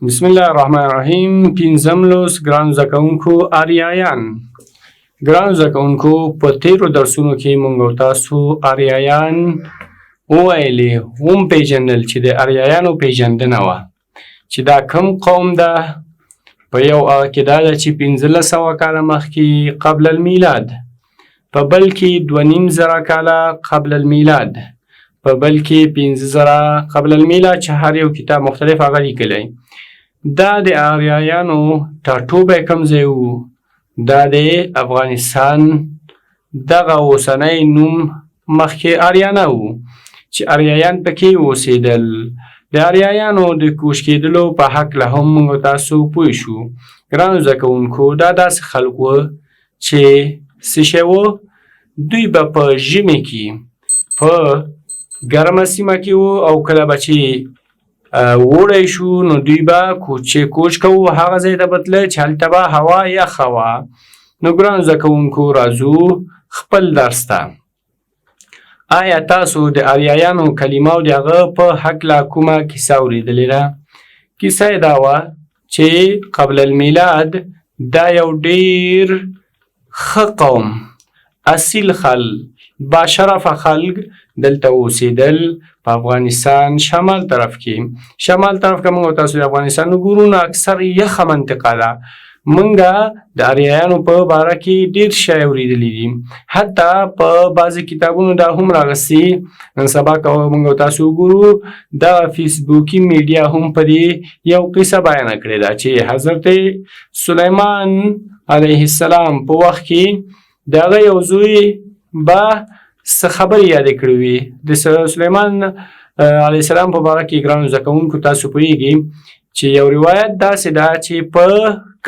بسم الله الرحمن الرحیم. پنځم لوست ګرانو زده کوونکو آریایان. ګرانو زده کوونکو په تیرو درسونو کې موږ او تاسو آریایان وویلې هم پیژندل چې د آریایانو پیژندنه وه چې دا کوم قوم ده. په یو هغه کې دا ده چې 1500 کاله مخکې قبل المیلاد، په بل کې 2500 کاله قبل المیلاد، په بل کې 5000 قبل المیلاد چې هر یو کتاب مختلف هغه لیکلی. دا د آریایانو ټاټوبی کوم ځای و؟ دا د افغانستان دغه اوسنی نوم مخکې آریانا و چې آریایان پکې اوسېدل. د آریایانو د کوچ کېدلو په هکله هم موږ تاسو پوه شو. ګرانو زده کوونکو دا داسې خلک وه چې څه شی وه؟ دوی به په ژمي کې په ګرمه سیمه کې وو او کله به چې اوړی شو نو دوی به کوچ کوو هغه ځای ته به تله چې هلته به هوا یخه وه. نو ګرانو زده کوونکو راځو خپل درس ته. آیا تاسو د آریایانو کلمه او د هغه په هکله کومه کیسه اورېدلې ده؟ کیسه یې دا وه چې قبل المیلاد دا یو ډېر ښه قوم، اصیل خلک، باشرفه خلک دلته اوسېدل په افغانستان شمال طرف کې. شمال طرف که موږ تاسو د افغانستان وګورو نو اکثر یخه منطقه ده. موږ د آریایانو په باره کې ډېر شی اورېدلی دي، حتی په بعضې کتابونو دا هم راغستي. نن سبا که موږ تاسو وګورو دغه فیسبوکي میډیا هم په دې یو قصه بیانه کړې ده چې حضرت سلیمان علیه السلام په وخت کې د هغه یو زوی به څه خبرې یادې کړې وي. د سلیمان علیه السلام په باره کې ګرانو زده کوونکو تاسو پوهېږئ چې یو روایت داسې ده چې په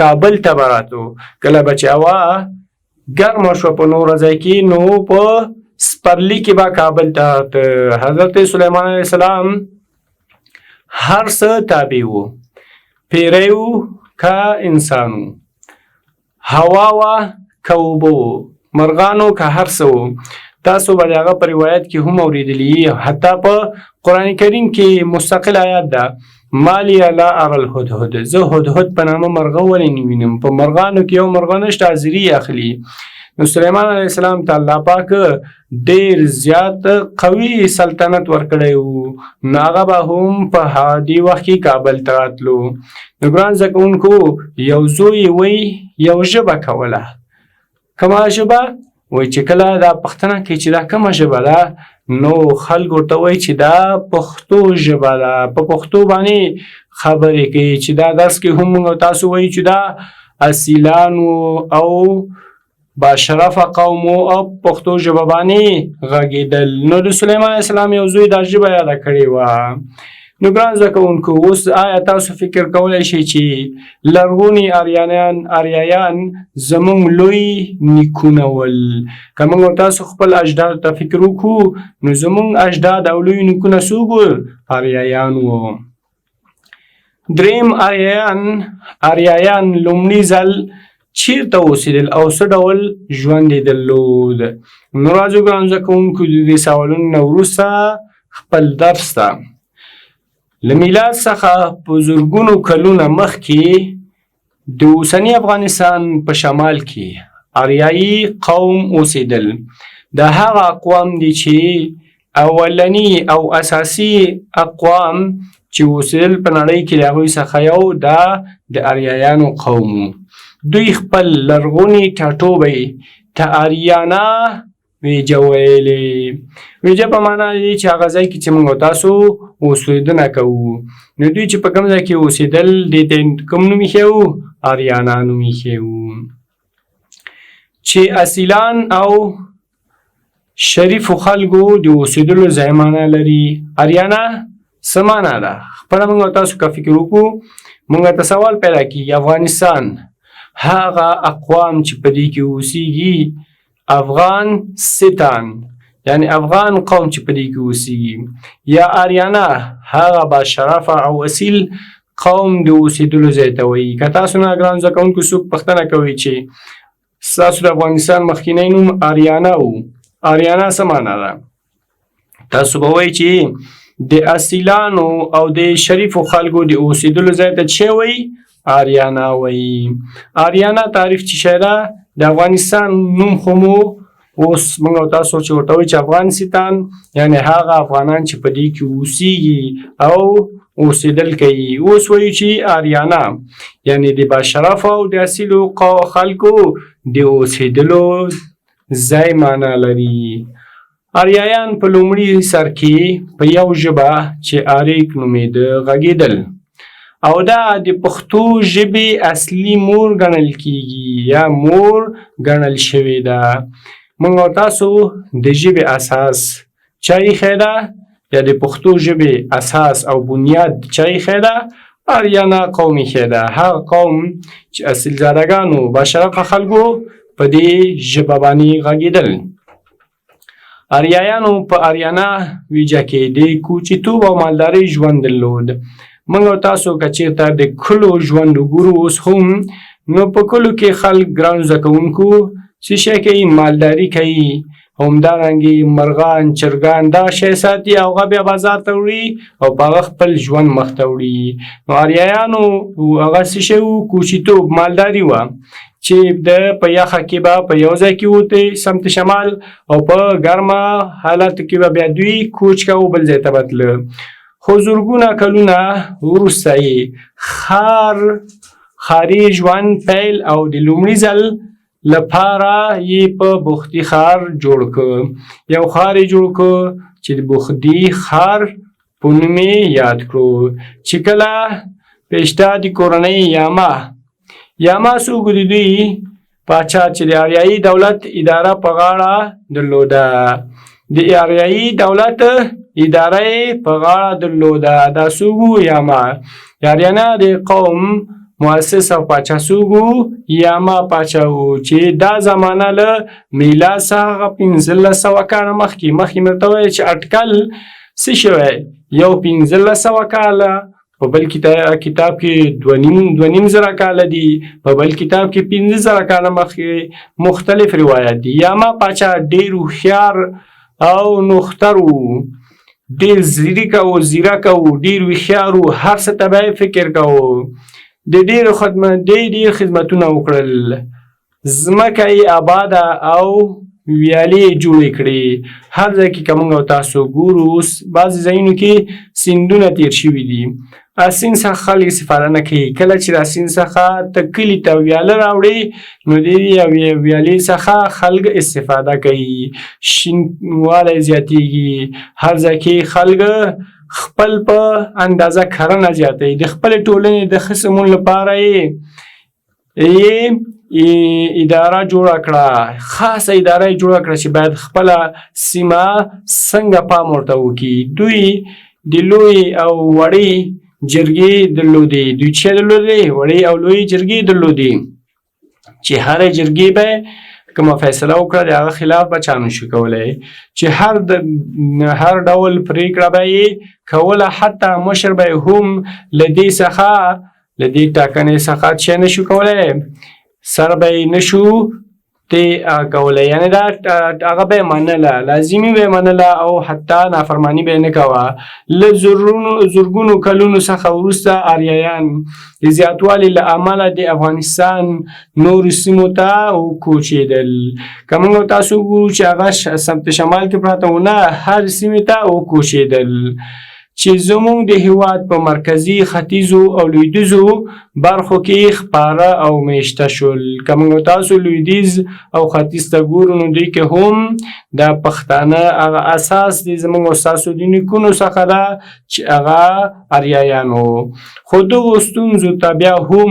کابل ته به راتلو، کله به چې هوا ګرمه شوه په نوره ځای کې نو په سپرلي کې به کابل ته حضرت سلیمان علیه السلام هر څه تابع و، پیری و که انسان و، هوا وه که اوبه و، مرغانو که هر څه و. تاسو به د هغه په روایت کې هم اورېدلي، حتی په قرآن کریم کې مستقل آیات ده ما لی لا اری الهدهد، زه هدهد په نامه مرغه ولې نه وینم؟ په مرغانو کې یو مرغه نشته حاضري اخلي. نو سلیمان علیه السلام ته الله پاک ډېر زیات قوي سلطنت ورکړی و، نو هغه به هم په دې وخت کې کابل ته راتلو. نو ګران زده کوونکو یو زوی یې وی یو ژبه کوله. کومه ژبه؟ وایي چې کله دا پوښتنه کوي چې دا کومه ژبه ده نو خلک ورته وایي چې دا پښتو ژبه ده، په پښتو باندې خبرې کوي. چې دا درس کې هم موږ تاسو وایي چې دا اصیلانو او باشرفه قوم او پښتو ژبه باندې غږېدل. نو د سلیمان علیه السلام یو زوی دا ژبه یاده کړې وه. نو ګران زده کوونکو اوس آیا تاسو فکر کولی شئ چې لرغوني آریایان زموږ لوی نیکونه ول؟ که موږ تاسو خپل اجدادو ته فکر وکړو نو زموږ اجداد او لوی نیکونه څوک ول؟ آریایان وو. دریم آریایان لومړي ځل چیرته اوسېدل او څه ډول ژوند یې درلود؟ نو راځو ګران زده کوونکو د دې سوالونو نه وروسته خپل درس ته. له میلاد څخه په زرګونو کلونه مخکې د اوسني افغانستان په شمال کې آریایي قوم اوسېدل. دا هغه اقوام دي چې اولني او اساسي اقوام چې اوسېدل په نړۍ کې د هغوی څخه یو دا د آریایانو قوم و. دوی خپل لرغوني ټاټوبی ته آریانا ویجه ویلې. ویجه په معنا دی چې هغه ځای کې چې موږ تاسو اوسېدنه کوو. نو دوی چې په کوم ځای کې اوسېدل دې ته کوم نوم ایښی و؟ آریانا نوم ایښی و. چې اصیلان او شریفو خلکو د اوسېدلو ځای معنا لري. آریانا څه معنا ده؟ خپله موږ تاسو که فکر وکړو موږ ته سوال پیدا کېږي افغانستان هغه اقوام چې په دې کې اوسېږي افغان ستان یعنی افغان قوم چې په دې کې اوسېږي، یا آریانا هغه باشرفه او اصیل قوم د اوسېدلو ځای ته وایي. که تاسو نه ګران زده کوونکو څوک پوښتنه کوي چې ستاسو د افغانستان مخکینی نوم آریانا و، آریانا څه معنا ده؟ تاسو به وایي چې د اصیلانو او د شریفو خلکو د اوسېدلو ځای ته څه وایي؟ آریانا وایي. آریانا تعریف چې شی ده د افغانستان نوم خو مو اوس موږ او تاسو چې ورته وایو چې افغانستان یعنې هغه افغانان چې په دې کې اوسېږي او اوسېدل کوي. اوس وایو چې آریانا یعنې د باشرفو او د اصیلو خلکو د اوسېدلو ځای معنا لري. آریایان په لومړي سر کې په یو ژبه چې آریک نومېده غږېدل او دا د پښتو ژبې اصلي مور ګڼل کېږي یا مور ګڼل شوې ده. موږ او تاسو د ژبې اساس چا ایښی ده یا د پښتو ژبې اساس او بنیاد چا ایښی ده؟ آریانا قوم ایښی ده. هغه قوم چې اصیلزادګانو باشرفه خلکو په دې ژبه باندې غږېدل. آریایانو په آریانا ویجه کې د کوچیتوب او مالدارۍ ژوند درلود. موږ او تاسو که چېرته د کلو ژوند وګورو اوس هم نو په کلو کې خلک ګران زده کوونکو څه شی کوي؟ مالداري کوي. همدارنګې مرغان چرګان دا شی ساتي او هغه بیا بازار ته وړي او په هغه خپل ژوند مخ ته وړي. نو آریایانو هغه څه شی و؟ کوچیتوب مالداري وه چې د په یخه کې به په یو ځای کې وته سمت شمال او په ګرمه حالاتو کې به بیا دوی کوچ کوه بل ځای ته به تله. خو زرګونه کلونه وروسته یې ښاري ژوند پیل او د لومړي ځل لپاره یې په بختي ښار جوړ کړ. یو ښار یې جوړ کړ چې د بختي ښار په نوم یې یاد کړو. چې کله پیشته د کورنۍ یاما څوک د دوی پاچا چې د آریایي دولت اداره په غاړه درلوده. د آریایي دولت اداره یې په غاړه درلوده. دا څوک و؟ یاما. آریانا د قوم مؤسس او پاچا څوک و؟ یاما پاچا و چې دا زمانه له میلاد څخه 1500 کاله مخکې مې درته وویل چې اټکل څه شوی یو 1500 کاله، په بل کتاب کې 2500 کاله دي، په بل کتاب کې 15000 کاله مخکې مختلف روایت دي. یاما پاچا ډېر هوښیار او نوښتر و، ډېر زیرک و، ډېر هوښیار و، هر څه ته به یې فکر کوو. ډېر خدمتونه وکړل، ځمکه یې آباده او ویالې جوړې کړې. هر ځای کې که موږ او تاسو ګورو اوس بعضې ځایونو کې سیندونه تېر شوي دي. سیند څخه خلک استفاده نه کوي. کله چې دا سیند څخه ته کلي ته ویاله راوړې نو د ویالې څخه خلک استفاده کوي، شینوالی زیاتېږي. هر ځای کې خلک خپل په اندازه کرنه زیاتوي. د خپلې ټولنې د ښه سمون لپاره یې اداره جوړه کړه، خاصه اداره یې جوړه کړه چې باید خپله سیمه څنګه پام ورته وکړي. دوی د لوی او وړې جرګې درلودې. دوی څه درلودې؟ وړې او لوی جرګې درلودې چې هرې جرګې به کومه فیصله وکړه د هغه خلاف به چا نشو کولی، چې هر ډول پرېکړه به یې کوله، حتی مشر به یې هم له دې ټاکنې څخه څه نشو کولی، سر به یې نشو کولی. یعنې دا هغه به یې منله، لازمي به یې منله او حتی نافرماني به یې نه کوه. له زرګونو کلونو څخه وروسته آریایان د زیاتوالي له امله د افغانستان نورو سیمو ته وکوچېدل. که موږ تاسو وګورو چې هغه سمت شمال کې پراته و، نه، هر سیمې ته وکوچېدل چې زموږ د هېواد په مرکزي، ختیځو او لویدیځو برخو کې خپاره او میشته شول. که موږ تاسو لویدیځ او ختیځ ته ګورو نو دوی کې هم دا پښتانه هغه اساس د زموږ او ستاسو د نیکونو څخه ده چې هغه آریایان وو. خو دغو ستونزو ته بیا هم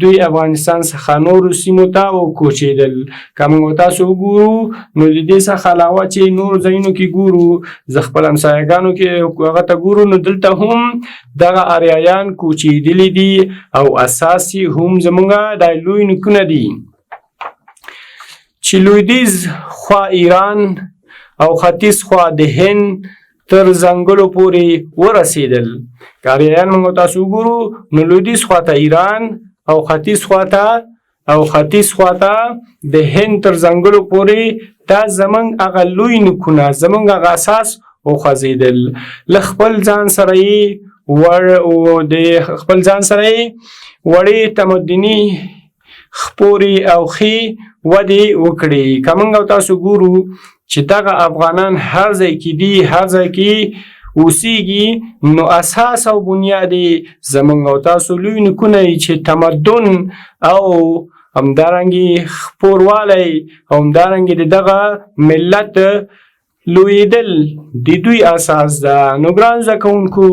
دوی افغانستان څخه نورو سیمو ته وکوچېدل. که موږ تاسو وګورو نو د دې څخه علاوه چې نورو ځایونو کې ګورو، زه خپل همسایهګانو کې هغه ته ګورو نو دلته هم دغه آریایان کوچېدلي دي او اساس یې هم زموږ د لوی نیکونه دي چې لویدیځ خوا ایران او ختیځ خوا د هند تر ځنګلو پورې ورسېدل. که آریایان موږ تاسو وګورو نو لویدیځ خوا ته ایران او ختیځ خوا ته د هند تر ځنګلو پورې دا زموږ هغه لوی نیکونه، زموږ هغه اساس وخوځېدل. له خپل ځان سره یې وړې تمدني خپورې او ښې ودې وکړې. که موږ او تاسو ګورو چې دغه افغانان هر ځای کې دي، هر ځای کې اوسېږي، نو اساس او بنیاد یې زموږ او تاسو لوی نیکونه چې تمدن او همدارنګې خپوروالی او همدارنګې د دغه ملت لویدل د دوی اساس ده. نو ګران زده کوونکو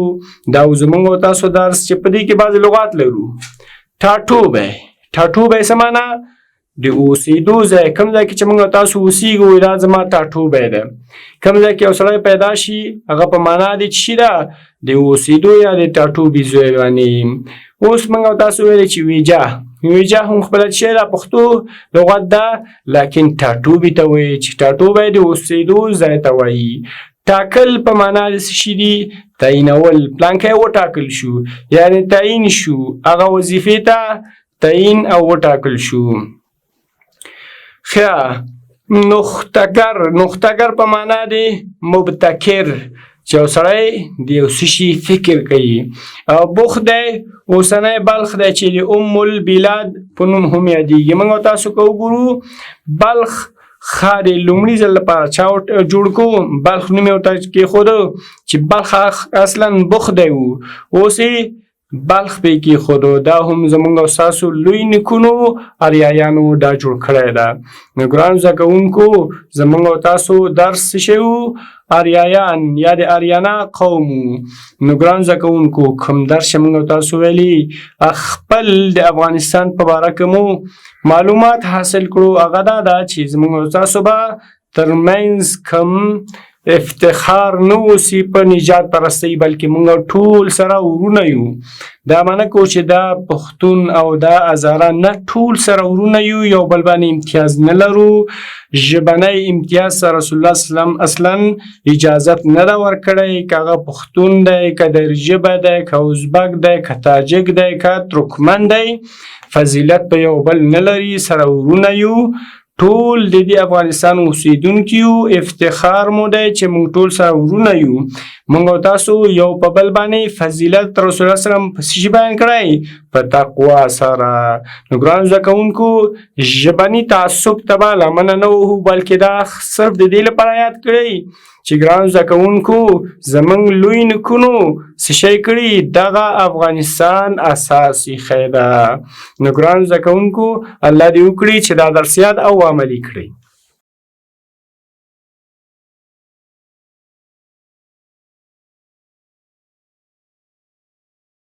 دا زموږ او تاسو درس چې په دې کې بعضې لغات لرو. ټاټوبی څه معنا؟ د اوسېدو ځای، کوم ځای کې چې موږ تاسو اوسېږو دا زما ټاټوبی ده. کوم ځای کې یو سړی پیدا شي هغه په معنا د څه شي ده؟ د اوسېدو یا د ټاټوبي ځای باندې. اوس موږ تاسو ویلې چې ویجا هم خپله شی ده، پښتو لغت ده، لیکن ټاټوبي ته وایي چې ټاټوبی د اوسېدو ځای ته وایي. ټاکل په معنا د څه شي دي؟ تعینول. پلانکی وټاکل شو یعنې تعین شو، هغه وظیفې ته تعین او وټاکل شو. ښه، نختګر په معنا د مبتکر چې یو سړی د یو څه شي فکر کوي. او بوخ دی اوسنی بلخ دی چې د البلاد په نوم هم یادېږي. موږ تاسو که وګورو بلخ ښار یې لومړي ځل لپاره چا جوړ کړو؟ بلخ نوم یې ورته کېښوده چې بلخ اصلا بوخ دی و، اوس یې بلخ پې کېښودو. دا هم زموږ او ستاسو لوی نیکونو اریایانو دا جوړ کړی ده. نو ګرانو زده کوونکو زموږ او تاسو درس څه شی و؟ اریایان یا د اریانا قوم و. نو ګرانو زده کوونکو کوم درس چې موږ او تاسو ویلي خپل د افغانستان په باره کې مو معلومات حاصل کړو، هغه دا ده چې زموږ او تاسو به ترمنځ کم افتخار نه اوسي په نجات پرستۍ، بلکې موږ ټول سره ورونه یو. دا معنی کو چې دا پښتون او دا هزاره نه، ټول سره ورونه یو، یو بل باندې امتیاز نه لرو. ژبنی امتیاز سره رسول الله صلی الله علیه وسلم اصلا اجازت نه ده ورکړی. که هغه پښتون دی، که درژبه دی، که ازبک دی، که تاجک دی، که ترکمن دی، فضیلت په یو بل نه لري، سره ورونه یو، ټول د دې افغانستان اوسېدونکي یو. افتخار مو دی چې موږ ټول سره ورونه یو. موږ او تاسو یو په بل باندې فضیلت رسول الله صلی الله علیه وسلم په څه شي بیان کړی؟ په تقوا سره. نو ګرانو زده کوونکو ژبني تعصب ته به لمنه نه وهو، بلکې دا صرف د دې لپاره یاد کړئ چې ګرانو زده کوونکو زموږ لوی نیکونو څه شی کړي؟ دغه افغانستان اساس ایښی ده. نو ګرانو زده کوونکو الله دې وکړي چې دا درس یاد او عملي کړئ.